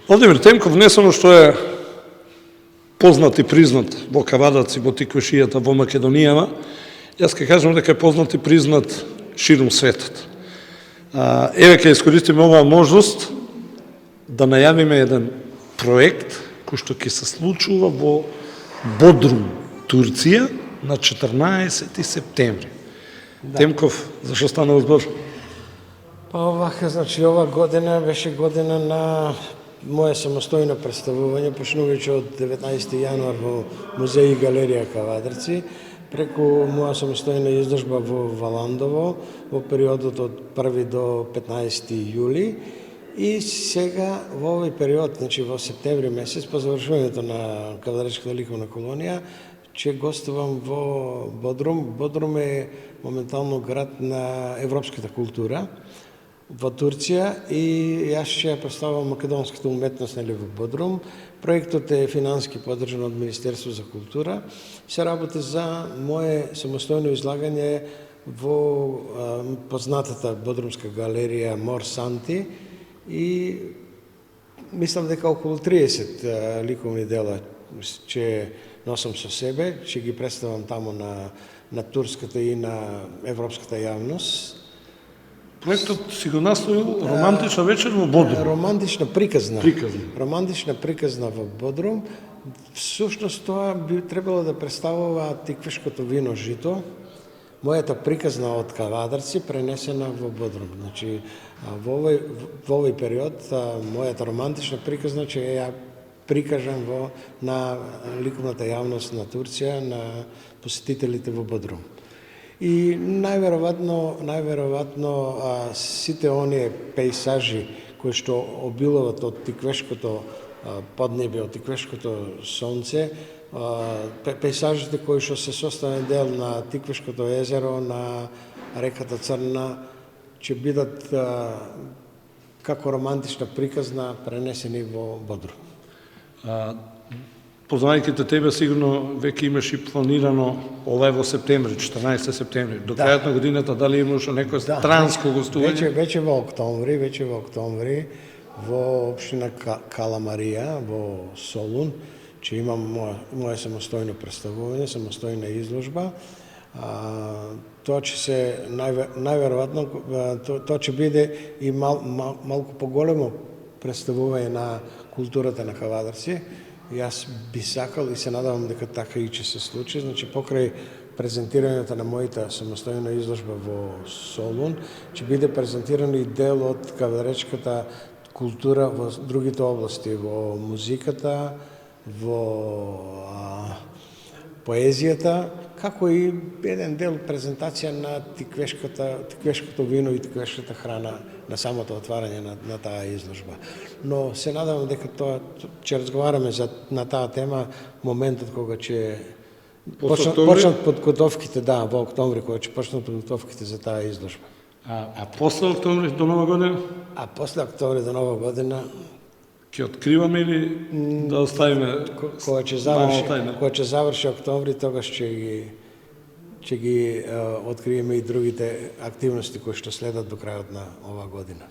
Владимир Темков не само што е познат и признат во Кавадарци, во Тиквешијата, во Македонијава, јас ќе кажам дека е познат и признат ширум светот. Еве ќе искористиме оваа можност да најавиме еден проект кој што ќе се случува во Бодрум, Турција, на 14 септември. Да. Темков, зашо станува збор? Па овака, значи, ова година беше година на моје самостојно представување, почнувајќи од 19 јануар во Музеј и галерија Кавадарци, преку моја самостојна изложба во Валандово во периодот од 1 до 15 јули и сега во овој период, значи во септември месец, по завршувањето на Кавадарчката ликовна колонија, ќе гостувам во Бодрум. Бодрум е моментално град на европската култура во Турција и јас ќе ја представам македонската уметност во Бодрум. Проектот е финански поддржан од Министерство за култура. Се работи за моје самостојно излагање во познатата бодрумска галерија Мор Санти и мислам дека околу 30 ликовни дела ќе носам со себе, ќе ги представам таму на турската и на европската јавност. Проектот си го насловил Романтична вечер во Бодрум. Романтична приказна. Романтична приказна во Бодрум. Всушност тоа би требало да представува тиквешкото вино жито, мојата приказна од Кавадарци пренесена во Бодрум. Значи, во овој период мојата романтична приказна ќе ја прикажам на ликовната јавност на Турција, на посетителите во Бодрум. И најверојатно сите оние пейсажи кои што обилуват од тиквешкото поднебе, од тиквешкото сонце, пейсажите кои што се составен дел на Тиквешкото езеро, на реката Црна, ќе бидат како романтична приказна пренесени во Бодрум. Познавајќи тебе, сигурно веќе имаш и планирано ова во септември, 14 септември. До крајот на годината дали имаш некој странско гостување? Веќе во октомври, во општина Каламарија, во Солун, ќе имам моје самостојно представување, самостојна изложба. Тоа ќе се најверојатно тоа ќе биде и малку поголемо представување на културата на Кавадарци. Јас би сакал и се надавам дека така и ќе се случи. Значи, покрај презентирањето на мојата самостојна изложба во Солун, ќе биде презентирано и дел од кавадаречката култура во другите области, во музиката, во поезијата, како и еден дел презентација на тиквешкото вино и тиквешката храна на самото отварање на таа изложба. Но се надевам дека тоа ќе разговараме на таа тема моментот кога ќе почнат подготовките, во октомври, кога ќе почнат подготовките за таа изложба. А после октомври до нова година? А после октомври до нова година ќе откриваме или да оставиме кога ќе заврши октомври, тогаш ќе ги откриеме и другите активности кои што следат до крајот на оваа година.